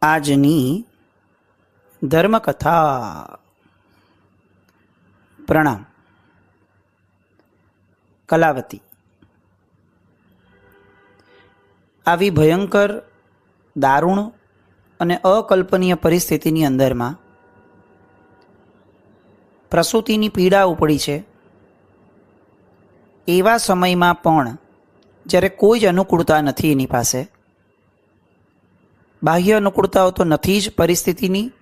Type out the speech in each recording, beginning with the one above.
આજની ધર્મકથા. પ્રણામ. કલાવતી. આવી ભયંકર, દારૂણ અને અકલ્પનીય પરિસ્થિતિની અંદરમાં પ્રસૂતિની પીડા ઉપડી છે. એવા સમયમાં પણ જ્યારે કોઈ જ અનુકૂળતા નથી એની પાસે, બાહ્ય અનુકૂળતાઓ તો નથી જ પરિસ્થિતિની,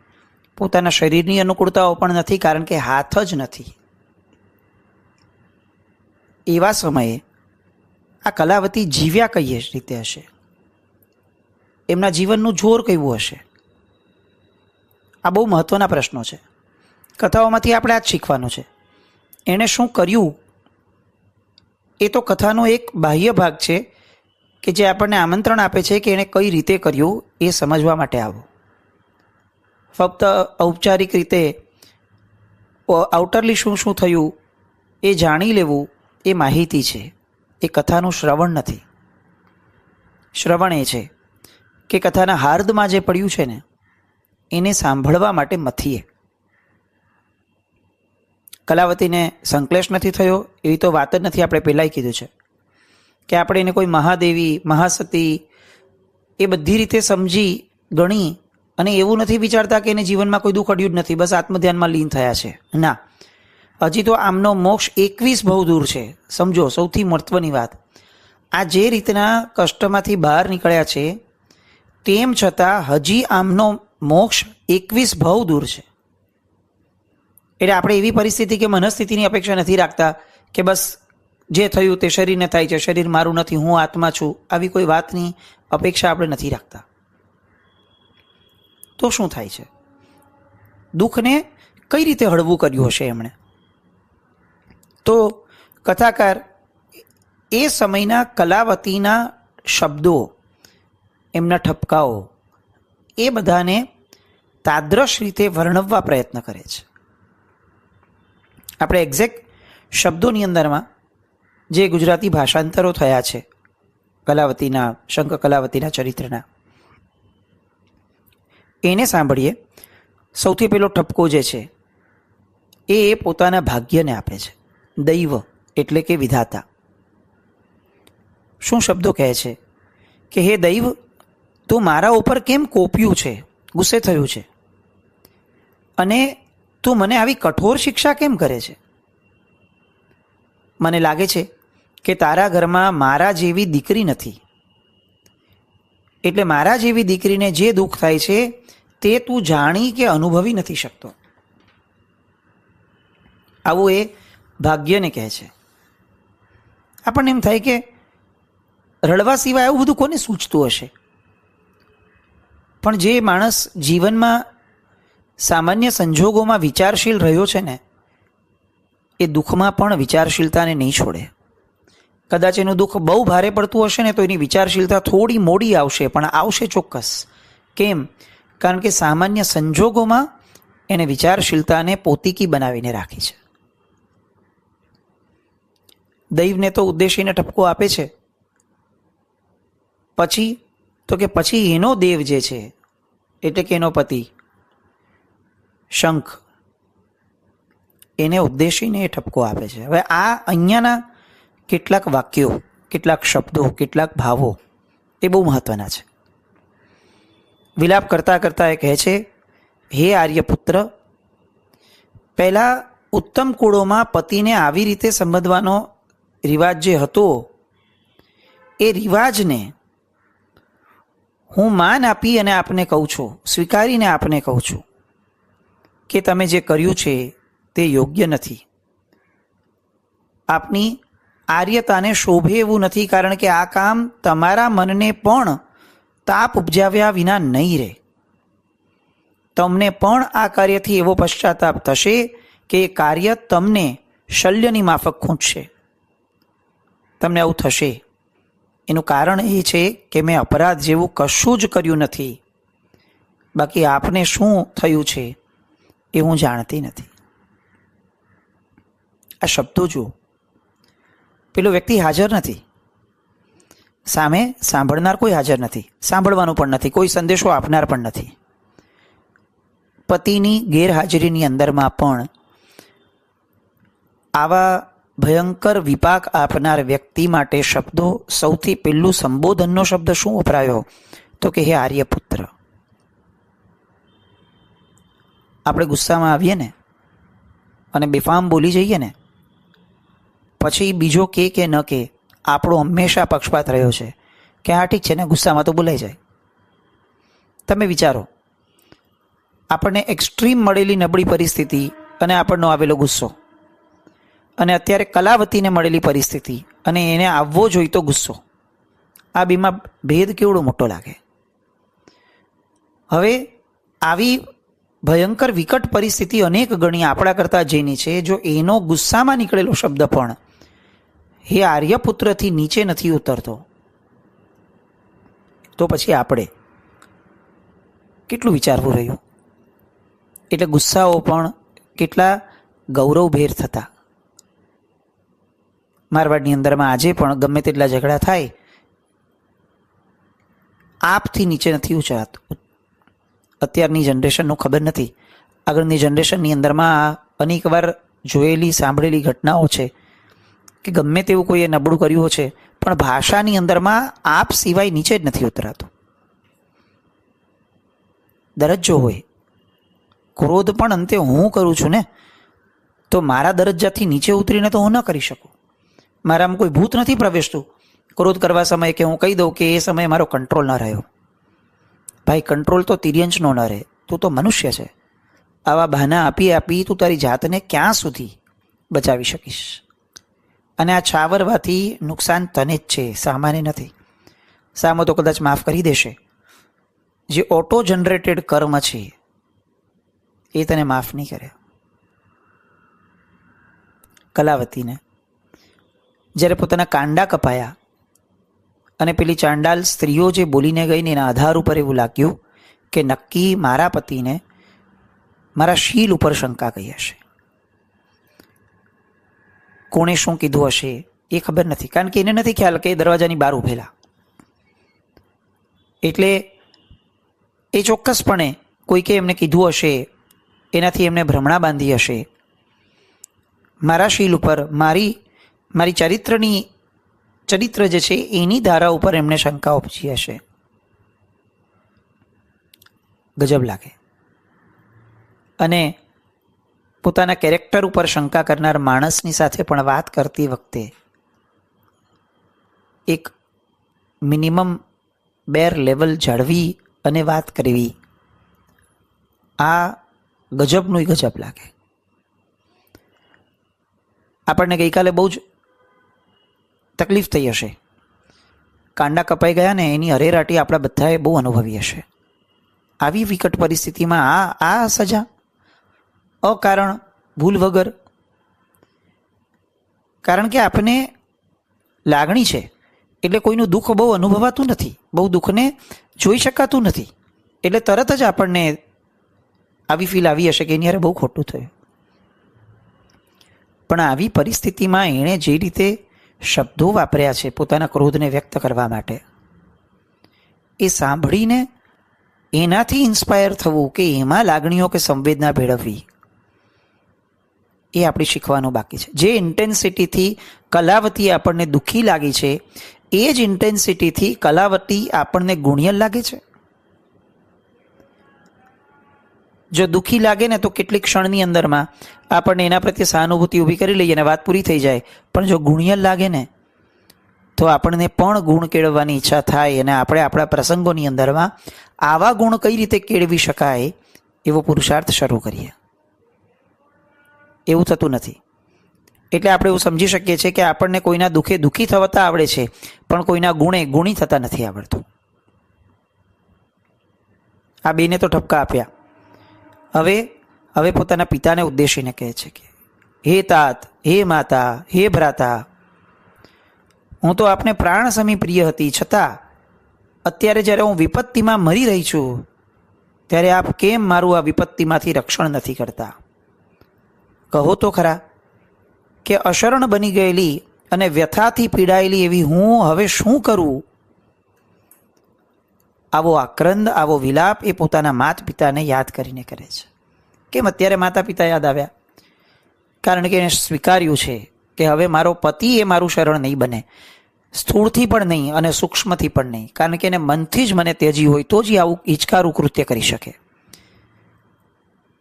પોતાના શરીરની અનુકૂળતાઓ પણ નથી, કારણ કે હાથ જ નથી. એવા સમયે આ કલાવતી જીવ્યા કઈ રીતે હશે? એમના જીવનનું જોર કેવું હશે? આ બહુ મહત્ત્વના પ્રશ્નો છે. કથાઓમાંથી આપણે આ જ શીખવાનું છે. એણે શું કર્યું એ તો કથાનો એક બાહ્ય ભાગ છે કે જે આપણને આમંત્રણ આપે છે કે એણે કઈ રીતે કર્યું એ સમજવા માટે આવો. ફક્ત ઔપચારિક રીતે આઉટરલી શું શું થયું એ જાણી લેવું એ માહિતી છે, એ કથાનું શ્રવણ નથી. શ્રવણ એ છે કે કથાના હાર્દમાં જે પડ્યું છે ને એને સાંભળવા માટે મથીએ. કલાવતીને સંકલેશ નથી થયો એવી તો વાત જ નથી. આપણે પહેલાંય કીધું છે કે આપણે એને કોઈ મહાદેવી, મહાસતી એ બધી રીતે સમજી ગણી અને એવું નથી વિચારતા કે એને જીવનમાં કોઈ દુઃખ અડ્યું જ નથી, બસ આત્મધ્યાનમાં લીન થયા છે. ના, હજી તો આમનો મોક્ષ 21 બહુ દૂર છે. સમજો, સૌથી મહત્વની વાત, આ જે રીતના કષ્ટમાંથી બહાર નીકળ્યા છે તેમ છતાં હજી આમનો મોક્ષ 21 બહુ દૂર છે. એટલે આપણે એવી પરિસ્થિતિ કે મનસ્થિતિની અપેક્ષા નથી રાખતા કે બસ જે થયું તે શરીરને થાય છે, શરીર મારું નથી, હું આત્મા છું, આવી કોઈ વાતની અપેક્ષા આપણે નથી રાખતા. તો શું થાય છે? દુઃખને કઈ રીતે હળવું કર્યું હશે એમણે? તો કથાકાર એ સમયના કલાવતીના શબ્દો, એમના ઠપકાઓ, એ બધાને તાદ્રશ રીતે વર્ણવવા પ્રયત્ન કરે છે. આપણે એક્ઝેક્ટ શબ્દોની અંદરમાં જે ગુજરાતી ભાષાંતરો થયા છે કલાવતીના, શંખ કલાવતીના ચરિત્રના, એને સાંભળીએ. સૌથી પહેલો ઠપકો જે છે એ પોતાના ભાગ્યને આપે છે. દૈવ એટલે કે વિધાતા. શું શબ્દો કહે છે કે હે દૈવ, તું મારા ઉપર કેમ કોપ્યું છે, ગુસ્સે થયું છે, અને તું મને આવી કઠોર શિક્ષા કેમ કરે છે? મને લાગે છે કે તારા ઘરમાં મારા જેવી દીકરી નથી, એટલે મારા જેવી દીકરીને જે દુઃખ થાય છે તે તું જાણી કે અનુભવી નથી શકતો. આવું એ ભાગ્યને કહે છે. આપણને એમ થાય કે રડવા સિવાય આવું બધું કોને સૂચતું હશે? પણ જે માણસ જીવનમાં સામાન્ય સંજોગોમાં વિચારશીલ રહ્યો છે ને, એ દુઃખમાં પણ વિચારશીલતાને નહીં છોડે. કદાચ એનું દુઃખ બહુ ભારે પડતું હશે ને તો એની વિચારશીલતા થોડી મોડી આવશે, પણ આવશે ચોક્કસ. કેમ? કારણ કે સામાન્ય સંજોગોમાં એને વિચારશીલતાને પોતીકી બનાવીને રાખી છે. દૈવને તો ઉદ્દેશીને ઠપકો આપે છે. પછી તો કે પછી એનો દેવ જે છે એટલે કે એનો પતિ શંખ, એને ઉદ્દેશીને એ ઠપકો આપે છે. હવે આ અહીંયાના કેટલાક વાક્યો, કેટલાક શબ્દો, કેટલાક ભાવો એ બહુ મહત્વના છે. વિલાપ કરતાં કરતાં એ કહે છે, હે આર્યપુત્ર, પહેલાં ઉત્તમ કુળોમાં પતિને આવી રીતે સંબોધવાનો રિવાજ જે હતો, એ રિવાજને હું માન આપી અને આપને કહું છું, સ્વીકારીને આપને કહું છું કે તમે જે કર્યું છે તે યોગ્ય નથી. આપની આર્યતાને શોભે એવું નથી, કારણ કે આ કામ તમારા મનને પણ તાપ ઉપજાવ્યા વિના નહીં રહે. તમને પણ આ કાર્યથી એવો પશ્ચાતાપ થશે કે એ કાર્ય તમને શલ્યની માફક ખૂંચશે. તમને આવું થશે. એનું કારણ એ છે કે મેં અપરાધ જેવું કશું જ કર્યું નથી. બાકી આપને શું થયું છે એ હું જાણતી નથી. આ શબ્દો જુઓ, પેલો વ્યક્તિ હાજર નથી, સામે સાંભળનાર કોઈ હાજર નથી, સાંભળવાનું પણ નથી, કોઈ સંદેશો આપનાર પણ નથી. પતિની ગેરહાજરીની અંદરમાં પણ આવા ભયંકર વિપાક આપનાર વ્યક્તિ માટે શબ્દો, સૌથી પહેલું સંબોધનનો શબ્દ શું વપરાયો? તો કે હે આર્યપુત્ર. આપણે ગુસ્સામાં આવીએ ને અને બેફામ બોલી જઈએ ને, પછી બીજો કે ન કે, આપણો હંમેશા પક્ષપાત રહ્યો છે કે હા ઠીક છે ને, ગુસ્સામાં તો બોલાઈ જાય. તમે વિચારો, આપણને એક્સ્ટ્રીમ મળેલી નબળી પરિસ્થિતિ અને આપણનો આવેલો ગુસ્સો, અને અત્યારે કલાવતીને મળેલી પરિસ્થિતિ અને એને આવવો જોઈતો ગુસ્સો, આ બેમાં ભેદ કેવડો મોટો લાગે. હવે આવી ભયંકર વિકટ પરિસ્થિતિ અનેક ગણી આપણા કરતાં જેની છે, જો એનો ગુસ્સામાં નીકળેલો શબ્દ પણ હે આર્યપુત્રથી નીચે નથી ઉતરતો, તો પછી આપણે કેટલું વિચારવું રહ્યું. એટલે ગુસ્સાઓ પણ કેટલા ગૌરવભેર થતા. મારવાડની અંદરમાં આજે પણ ગમે તેટલા ઝઘડા થાય, આપથી નીચે નથી ઉતરાતું. અત્યારની જનરેશનનું ખબર નથી, આગળની જનરેશનની અંદરમાં અનેકવાર જોયેલી સાંભળેલી ઘટનાઓ છે કે ગમે તેવું કોઈએ નબળું કર્યું છે, પણ ભાષાની અંદરમાં આપ સિવાય નીચે જ નથી ઉતરાતું. દરજ્જો હોય, ક્રોધ પણ અંતે હું કરું છું ને, તો મારા દરજ્જાથી નીચે ઉતરીને તો હું ન કરી શકું. મારામાં કોઈ ભૂત નથી પ્રવેશતું ક્રોધ કરવા સમયે કે હું કહી દઉં કે એ સમયે મારો કંટ્રોલ ન રહ્યો. ભાઈ, કંટ્રોલ તો તિર્યંશનો ન રહે, તું તો મનુષ્ય છે. આવા બહાના આપી તું તારી જાતને ક્યાં સુધી બચાવી શકીશ? અને આ છાવરવાથી નુકસાન તને જ છે, સામાન્ય નથી. સામો તો કદાચ માફ કરી દેશે, જે ઓટો જનરેટેડ કર્મ છે એ તને માફ નહીં કરે. કલાવતીને જ્યારે પોતાના કાંડા કપાયા અને પેલી ચાંડાલ સ્ત્રીઓ જે બોલીને ગઈ ને એના આધાર ઉપર એવું લાગ્યું કે નક્કી મારા પતિને મારા શીલ ઉપર શંકા ગઈ હશે. કોણે શું કીધું હશે એ ખબર નથી, કારણ કે એને નથી ખ્યાલ કે દરવાજાની બહાર ઉભેલા. એટલે એ ચોક્કસપણે કોઈકે એમને કીધું હશે, એનાથી એમને ભ્રમણા બાંધી હશે. મારા શીલ ઉપર મારી ચરિત્ર જે છે એની ધારા ઉપર એમને શંકા ઉપજી હશે. ગજબ લાગે. અને પોતાના કેરેક્ટર ઉપર શંકા કરનાર માણસની સાથે પણ વાત કરતી વખતે એક મિનિમમ બેર લેવલ જાળવી અને વાત કરવી, આ ગજબનું ગજબ લાગે. આપણને ગઈકાલે બહુ જ તકલીફ થઈ હશે. કાંડા કપાઈ ગયા ને એની અરેરાટી આપણા બધાએ બહુ અનુભવી હશે. આવી વિકટ પરિસ્થિતિમાં આ સજા અકારણ, ભૂલ વગર. કારણ કે આપણને લાગણી છે એટલે કોઈનું દુઃખ બહુ અનુભવાતું નથી, બહુ દુઃખને જોઈ શકાતું નથી, એટલે તરત જ આપણને આવી ફીલ આવી હશે કે એની યારે બહુ ખોટું થયું. પણ આવી પરિસ્થિતિમાં એણે જે રીતે શબ્દો વાપર્યા છે પોતાના ક્રોધને વ્યક્ત કરવા માટે, એ સાંભળીને એનાથી ઇન્સ્પાયર થવું કે એમાં લાગણીઓ કે સંવેદના ભેળવવી, એ આપણે શીખવાનું બાકી છે. જે ઇન્ટેન્સિટીથી કલાવતી આપણને દુઃખી લાગી છે એ જ ઇન્ટેન્સિટીથી કલાવતી આપણને ગુણિયલ લાગે છે. જો દુઃખી લાગે ને તો કેટલીક ક્ષણની અંદરમાં આપણને એના પ્રત્યે સહાનુભૂતિ ઊભી કરી લઈએ અને વાત પૂરી થઈ જાય. પણ જો ગુણિયલ લાગે ને તો આપણને પણ ગુણ કેળવવાની ઈચ્છા થાય અને આપણે આપણા પ્રસંગોની અંદરમાં આવા ગુણ કઈ રીતે કેળવી શકાય એવો પુરુષાર્થ શરૂ કરીએ. એવું થતું નથી. એટલે આપણે એવું સમજી શકીએ છીએ કે આપણને કોઈના દુઃખે દુઃખી થતા આવડે છે, પણ કોઈના ગુણે ગુણી થતા નથી આવડતું. આ બેને તો ઠપકા આપ્યા. હવે પોતાના પિતાને ઉદ્દેશીને કહે છે કે હે તાત, હે માતા, હે ભ્રાતા, હું તો આપને પ્રાણ સમી પ્રિય હતી, છતાં અત્યારે જ્યારે હું વિપત્તિમાં મરી રહી છું ત્યારે આપ કેમ મારું આ વિપત્તિમાંથી રક્ષણ નથી કરતા? કહો તો ખરા કે અશરણ બની ગયેલી અને વ્યથાથી પીડાયેલી એવી હું હવે શું કરું આવો આક્રંદ, આવો વિલાપ એ પોતાના માતા પિતાને યાદ કરીને કરે છે. કેમ અત્યારે માતા પિતા યાદ આવ્યા? કારણ કે એને સ્વીકાર્યું છે કે હવે મારો પતિ એ મારું શરણ નહીં બને, સ્થૂળથી પણ નહીં અને સૂક્ષ્મથી પણ નહીં. કારણ કે એને મનથી જ મને ત્યજી હોય તો જ આવું હિચકારું કૃત્ય કરી શકે.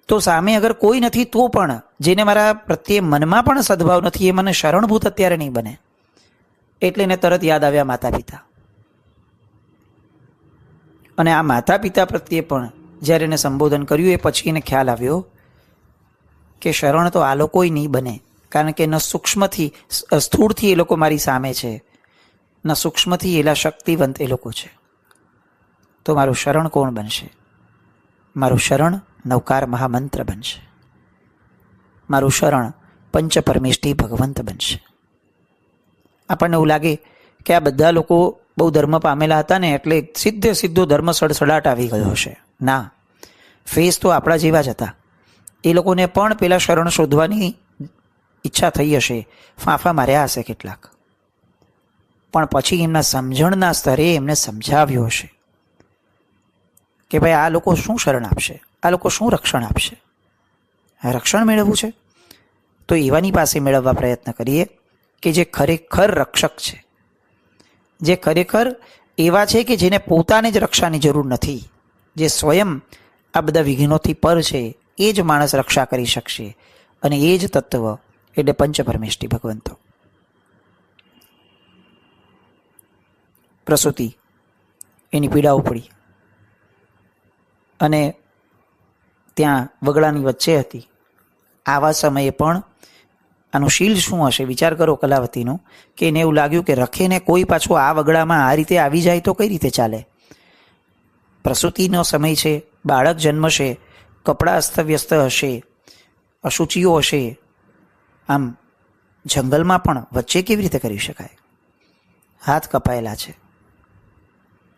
તો સામે અગર કોઈ નથી તો પણ જેને મારા પ્રત્યે મનમાં પણ સદભાવ નથી એ મને શરણભૂત અત્યારે નહીં બને. એટલે એને તરત યાદ આવ્યા માતા પિતા. અને આ માતા પિતા પ્રત્યે પણ જ્યારે એને સંબોધન કર્યું એ પછી એને ખ્યાલ આવ્યો કે શરણ તો આ લોકોય નહીં બને. કારણ કે ન સૂક્ષ્મથી સ્થૂળથી એ લોકો મારી સામે છે, ન સૂક્ષ્મથી એલા શક્તિવંત એ લોકો છે. તો મારું શરણ કોણ બનશે? મારું શરણ નવકાર મહામંત્ર બનશે. મારું શરણ પંચ પરમેષ્ઠી ભગવંત બનશે. આપણને એવું લાગે કે આ બધા લોકો બહુ ધર્મ પામેલા હતા ને એટલે સીધો ધર્મ સડસડાટ આવી ગયો હશે. ના, ફેસ તો આપણા જેવા જ હતા. એ લોકોને પણ પેલા શરણ શોધવાની ઈચ્છા થઈ હશે, ફાંફા માર્યા હશે કેટલાક, પણ પછી એમના સમજણના સ્તરે એમને સમજાવ્યો હશે કે ભાઈ આ લોકો શું શરણ આપશે, આ લોકો શું રક્ષણ આપશે. રક્ષણ મેળવવું છે તો એવાની પાસે મેળવવા પ્રયત્ન કરીએ કે જે ખરેખર રક્ષક છે, જે ખરેખર એવા છે કે જેને પોતાને જ રક્ષાની જરૂર નથી, જે સ્વયં આ બધા વિઘ્નોથી પર છે. એ જ માણસ રક્ષા કરી શકશે. અને એ જ તત્વ એટલે પંચપરમેષ્ઠી ભગવંતો. પ્રસૂતિ એની પીડાઓ પડી અને ત્યાં વગડાની વચ્ચે હતી. આવા સમયે પણ આનું શીલ શું હશે વિચાર કરો કલાવતીનું, કે એને એવું લાગ્યું કે રખેને કોઈ પાછો આ વગડામાં આ રીતે આવી જાય તો કઈ રીતે ચાલે. પ્રસૂતિનો સમય છે, બાળક જન્મશે, કપડાં અસ્તવ્યસ્ત હશે, અશુચિઓ હશે. આમ જંગલમાં પણ વચ્ચે કેવી રીતે કરી શકાય? હાથ કપાયેલા છે.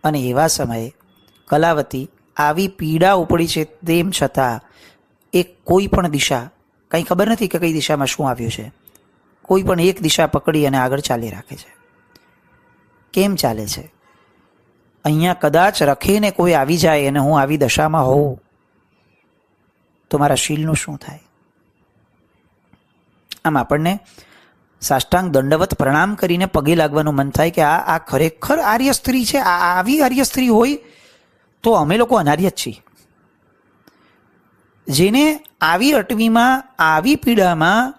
અને એવા સમયે કલાવતી આવી પીડા ઉપડી છે તેમ છતાં એ કોઈ પણ દિશા, કંઈ ખબર નથી કે કઈ દિશામાં શું આવ્યું છે, કોઈ પણ એક દિશા પકડી અને આગળ ચાલી રાખે છે. કેમ ચાલે છે? અહીંયા કદાચ રખીને કોઈ આવી જાય અને હું આવી દશામાં હોઉં તો મારા શીલનું શું થાય? આમ આપણને સાષ્ટાંગ દંડવત પ્રણામ કરીને પગે લાગવાનું મન થાય કે આ ખરેખર આર્ય સ્ત્રી છે. આવી આર્ય સ્ત્રી હોય તો અમે લોકો અનાર્ય જ છીએ. જેને આવી અટવીમાં, આવી પીડામાં,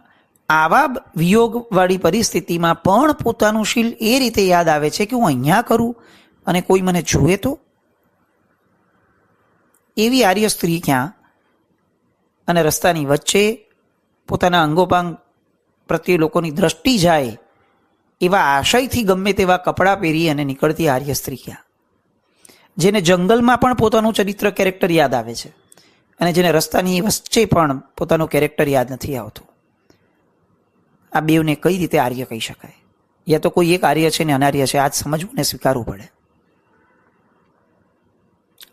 આવા વિયોગવાળી પરિસ્થિતિમાં પણ પોતાનું શીલ એ રીતે યાદ આવે છે કે હું અહીંયા કરું અને કોઈ મને જુએ તો. એવી આર્ય સ્ત્રી ક્યાં? અને રસ્તાની વચ્ચે પોતાના અંગોપાંગ પ્રત્યે લોકોની દ્રષ્ટિ જાય એવા આશયથી ગમે તેવા કપડાં પહેરી અને નીકળતી આર્ય સ્ત્રી ક્યાં? જેને જંગલમાં પણ પોતાનું ચરિત્ર, કેરેક્ટર યાદ આવે છે અને જેને રસ્તાની વચ્ચે પણ પોતાનું કેરેક્ટર યાદ નથી આવતું. આ બેવને કઈ રીતે આર્ય કહી શકાય? યા તો કોઈ એક આર્ય છે ને અનાર્ય છે, આજ સમજવું ને સ્વીકારવું પડે.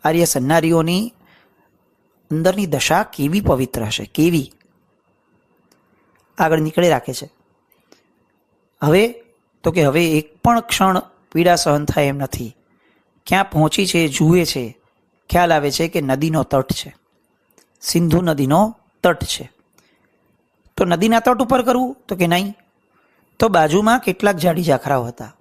આર્ય સન્નારીઓની અંદરની દશા કેવી પવિત્ર હશે, કેવી! આગળ નીકળી રાખે છે. હવે તો કે હવે એક પણ ક્ષણ પીડા સહન થાય એમ નથી. ક્યાં પહોંચી છે જુએ છે, ખ્યાલ આવે છે કે નદીનો તટ છે, સિંધુ નદીનો તટ છે. તો નદીના તટ ઉપર કરવું તો કે નહીં, તો બાજુમાં કેટલાક જાડી ઝાખરાઓ હતા.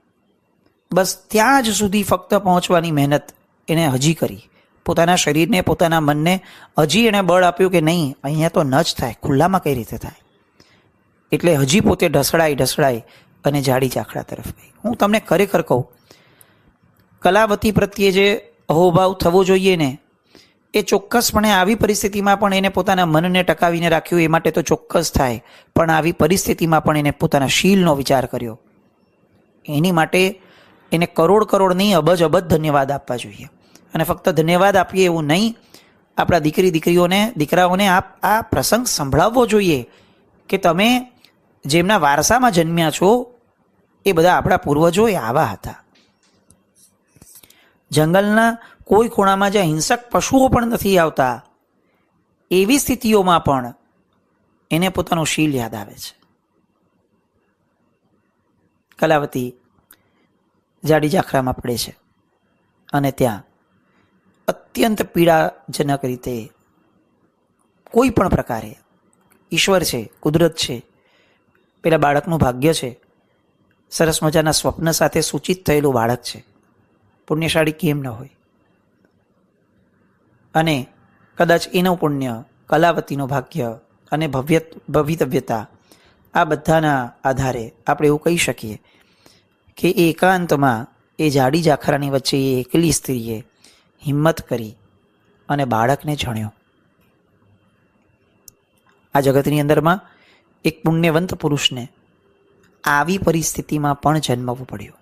બસ ત્યાં જ સુધી ફક્ત પહોંચવાની મહેનત એને હજી કરી. પોતાના શરીરને, પોતાના મનને હજી એણે બળ આપ્યું કે નહીં, અહીંયા તો ન જ થાય, ખુલ્લામાં કઈ રીતે થાય. એટલે હજી પોતે ઢસડાઈ અને જાડી ઝાખરા તરફ ગઈ. હું તમને ખરેખર કહું, કલાવતી પ્રત્યે જે અહોભાવ થવો જોઈએ ને એ ચોક્કસપણે આવી પરિસ્થિતિમાં પણ એને પોતાના મનને ટકાવીને રાખ્યું, એ માટે તો ચોક્કસ થાય. પણ આવી પરિસ્થિતિમાં પણ એને પોતાના શીલનો વિચાર કર્યો. એની માટે એને કરોડ નહીં, અબજ ધન્યવાદ આપવા જોઈએ. અને ફક્ત ધન્યવાદ આપીએ એવું નહીં, આપણા દીકરાઓને આ પ્રસંગ સંભળાવવો જોઈએ કે તમે જેમના વારસામાં જન્મ્યા છો એ બધા આપણા પૂર્વજો એ આવા હતા. જંગલના કોઈ ખૂણામાં જ્યાં હિંસક પશુઓ પણ નથી આવતા એવી સ્થિતિઓમાં પણ એને પોતાનું શીલ યાદ આવે છે. કલાવતી જાડી ઝાખરામાં પડે છે અને ત્યાં અત્યંત પીડાજનક રીતે કોઈ પણ પ્રકારે ઈશ્વર છે, કુદરત છે, પેલા બાળકનું ભાગ્ય છે, સરસ મજાના સ્વપ્ન સાથે સૂચિત થયેલું બાળક છે, પુણ્યશાળી કેમ ન હોય? અને કદાચ એનું પુણ્ય, કલાવતીનું ભાગ્ય અને ભવિતવ્યતા, આ બધાના આધારે આપણે એવું કહી શકીએ કે એકાંતમાં એ જાડી જાખરાની વચ્ચે એ એકલી સ્ત્રીએ હિંમત કરી અને બાળકને જણ્યો. આ જગતની અંદરમાં એક પુણ્યવંત પુરુષને આવી પરિસ્થિતિમાં પણ જન્મવું પડ્યું.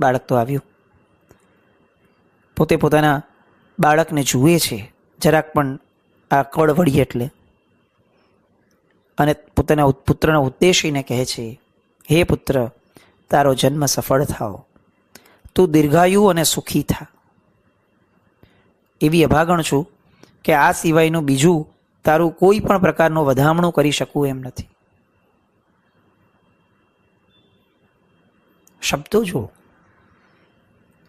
બાળક તો આવ્યું, પોતે પોતાના બાળકને જુએ છે, જરાક પણ આ કળ વળી એટલે, અને પોતાના પુત્રને ઉદ્દેશીને કહે છે, હે પુત્ર, તારો જન્મ સફળ થાઓ, તું દીર્ઘાયુ અને સુખી થા. એવી અભાગણ છું કે આ સિવાયનું બીજું તારું કોઈ પણ પ્રકારનું વધામણું કરી શકું એમ નથી. શબ્દો જો,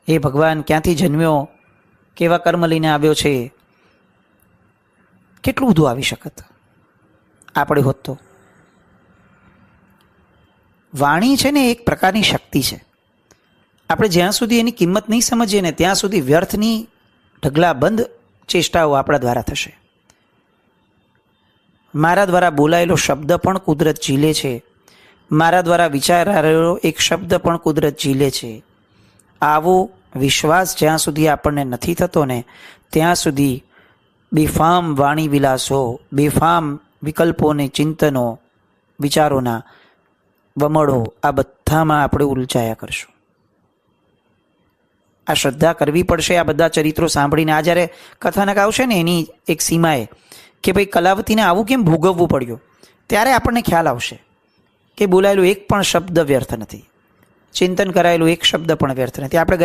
હે ભગવાન, ક્યાંથી જન્મ્યો, કેવા કર્મ લઈને આવ્યો છે, કેટલું બધું આવી શકત આપણે હોત તો. વાણી છે ને એક પ્રકારની શક્તિ છે. આપણે જ્યાં સુધી એની કિંમત નહીં સમજીએ ને ત્યાં સુધી વ્યર્થની ઢગલાબંધ ચેષ્ટાઓ આપણા દ્વારા થશે. મારા દ્વારા બોલાયેલો શબ્દ પણ કુદરત ઝીલે છે, મારા દ્વારા વિચારાયેલો એક શબ્દ પણ કુદરત ઝીલે છે. આવો વિશ્વાસ જ્યાં સુધી આપણને નથી થતો ને ત્યાં સુધી બેફામ વાણી વિલાસો, બેફામ વિકલ્પોને, ચિંતનો, વિચારોના વમળો, આ બધામાં આપણે ઉલઝાયા કરશું. આ શ્રદ્ધા કરવી પડશે. આ બધા ચરિત્રો સાંભળીને આ જ્યારે કથાનક આવશે ને એની એક સીમાએ કે ભાઈ કલાવતીને આવું કેમ ભોગવવું પડ્યું, ત્યારે આપણને ખ્યાલ આવશે કે બોલાયેલું એક પણ શબ્દ વ્યર્થ નથી, ચિંતન કરાયેલું એક શબ્દ પણ વ્યર્થ નથી. આપણે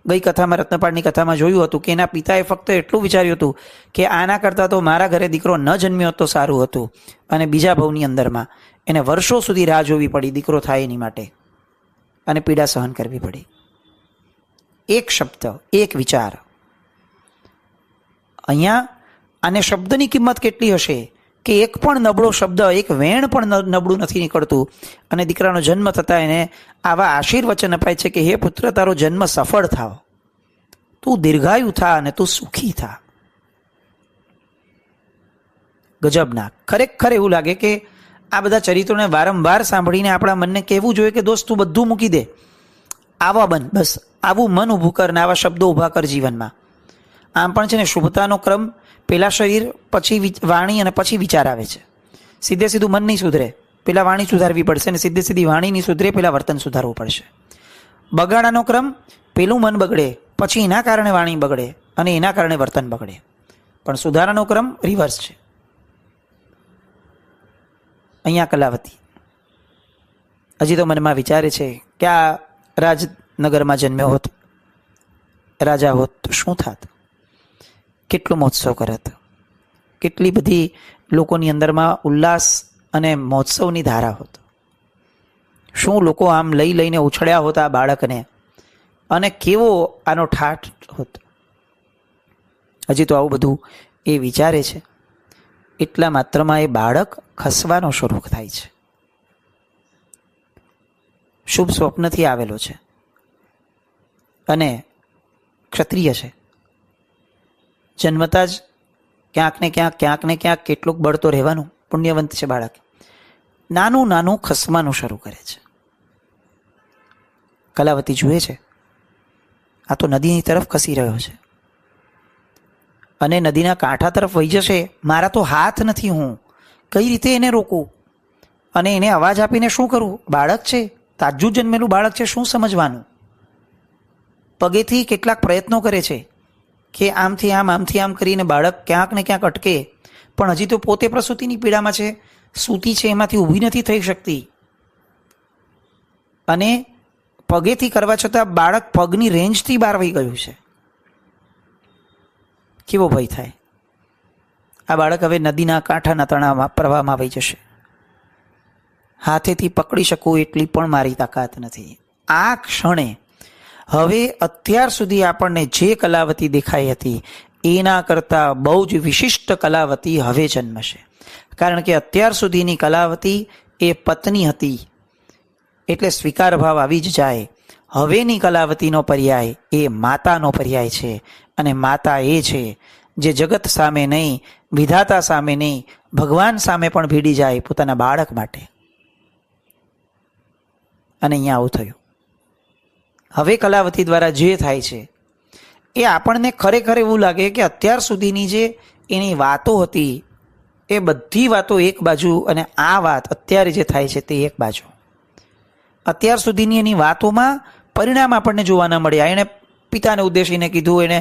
ગઈ કથામાં, રત્નપાળની કથામાં જોયું હતું કે એના પિતાએ ફક્ત એટલું વિચાર્યું હતું કે આના કરતાં તો મારા ઘરે દીકરો ન જન્મ્યો તો સારું હતું, અને બીજા ભવની અંદરમાં એને વર્ષો સુધી રાહ જોવી પડી દીકરો થાય એની માટે, અને પીડા સહન કરવી પડી. એક શબ્દ, એક વિચાર. અહીંયા આને શબ્દની કિંમત કેટલી હશે કે એક પણ નબળો શબ્દ, એક વેણ પણ નબળું નથી નીકળતું, અને દીકરાનો જન્મ થતાં એને આવા આશીર્વચન અપાય છે કે હે પુત્ર, તારો જન્મ સફળ થાવ, તું દીર્ઘાયુ થા અને તું સુખી થા. ગજબના. ખરેખર એવું લાગે કે આ બધા ચરિત્રોને વારંવાર સાંભળીને આપણા મનને કહેવું જોઈએ કે દોસ્ત, તું બધું મૂકી દે, આવા બન, બસ આવું મન ઊભું કર ને આવા શબ્દો ઊભા કર જીવનમાં. આમ પણ છે ને, શુભતાનો ક્રમ પેલા શરીર, પછી વાણી અને પછી વિચાર આવે છે. સીધે સીધું મન નહીં સુધરે, પેલા વાણી સુધારવી પડશે, ને સીધે સીધી વાણી નહીં સુધરે, પેલા વર્તન સુધારવું પડશે. બગાડાનો ક્રમ, પેલું મન બગડે, પછી એના કારણે વાણી બગડે, અને એના કારણે વર્તન બગડે. પણ સુધારાનો ક્રમ રિવર્સ છે. અહીંયા કલાવતી હજી તો મનમાં વિચારે છે કે આ રાજનગરમાં જન્મ્યો હોત, રાજા હોત તો શું થાત, કેટલો મહોત્સવ કરત, કેટલી બધી લોકોની અંદરમાં ઉલ્લાસ અને મહોત્સવની ધારા હોત, શું લોકો આમ લઈ લઈને ઉછળ્યા હોત આ બાળકને, અને કેવો આનો ઠાઠ હોત. હજી તો આવું બધું એ વિચારે છે, એટલા માત્રમાં એ બાળક ખસવાનો શરૂ થાય છે. શુભ સ્વપ્નથી આવેલો છે અને ક્ષત્રિય છે. જન્મતા જ ક્યાંક ને ક્યાંક કેટલુંક બળ તો રહેવાનું. પુણ્યવંત છે બાળક. નાનું નાનું ખસવાનું શરૂ કરે છે. કલાવતી જુએ છે, આ તો નદીની તરફ ખસી રહ્યો છે, અને નદીના કાંઠા તરફ વહી જશે. મારા તો હાથ નથી, હું કઈ રીતે એને રોકું, અને એને અવાજ આપીને શું કરું? બાળક છે, તાજું જન્મેલું બાળક છે, શું સમજવાનું? પગેથી કેટલાક પ્રયત્નો કરે છે કે આમથી આમ કરીને બાળક ક્યાંક ને ક્યાંક અટકે, પણ હજી તો પોતે પ્રસૂતિની પીડામાં છે, સૂતી છે, એમાંથી ઊભી નથી થઈ શકતી, અને પગેથી કરવા છતાં બાળક પગની રેન્જથી બહાર વહી ગયું છે. કેવો ભય થાય! આ બાળક હવે નદીના કાંઠાના તણાવમાં, પ્રવાહમાં વહી જશે. હાથેથી પકડી શકું એટલી પણ મારી તાકાત નથી. આ ક્ષણે હવે અત્યાર સુધી આપણને જે કલાવતી દેખાઈ હતી એના કરતાં બહુ જ વિશિષ્ટ કલાવતી હવે જન્મશે. કારણ કે અત્યાર સુધીની કલાવતી એ પત્ની હતી એટલે સ્વીકાર ભાવ આવી જ જાય. હવેની કલાવતીનો પર્યાય એ માતાનો પર્યાય છે, અને માતા એ છે જે જગત સામે નહીં, વિધાતા સામે નહીં, ભગવાન સામે પણ ભીડી જાય પોતાના બાળક માટે. અને અહીંયા આવું થયું. હવે કલાવતી દ્વારા જે થાય છે એ આપણને ખરેખર એવું લાગે કે અત્યાર સુધીની જે એની વાતો હતી એ બધી વાતો એક બાજુ, અને આ વાત અત્યારે જે થાય છે તે એક બાજુ. અત્યાર સુધીની એની વાતોમાં પરિણામ આપણને જોવા ન મળ્યા. એણે પિતાને ઉદ્દેશીને કીધું, એણે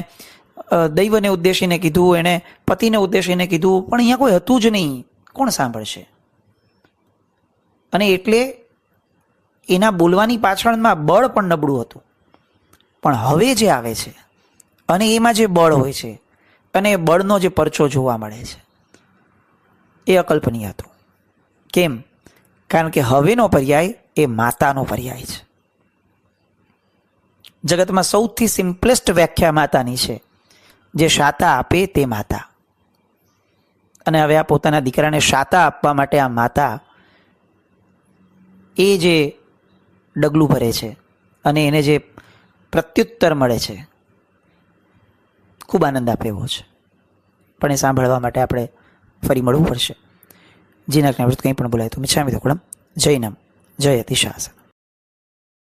દૈવને ઉદ્દેશીને કીધું, એણે પતિને ઉદ્દેશીને કીધું, પણ અહીંયા કોઈ હતું જ નહીં. કોણ સાંભળશે? અને એટલે એના બોલવાની પાછળમાં બળ પણ નબળું હતું. પણ હવે જે આવે છે અને એમાં જે બળ હોય છે અને એ બળનો જે પરચો જોવા મળે છે એ અકલ્પનીય હતું. કેમ? કારણ કે હવેનો પર્યાય એ માતાનો પર્યાય છે. જગતમાં સૌથી સિમ્પલેસ્ટ વ્યાખ્યા માતાની છે, જે શાતા આપે તે માતા. અને હવે આ પોતાના દીકરાને શાતા આપવા માટે આ માતા એ જે ડગલું ભરે છે અને એને જે પ્રત્યુત્તર મળે છે ખૂબ આનંદ આપે એવો છે. પણ એ સાંભળવા માટે આપણે ફરી મળવું પડશે. જીના કંઈ પણ બોલાય તો મિચ્છામિ દુક્કડમ. જય નમ, જય અતિશાસન.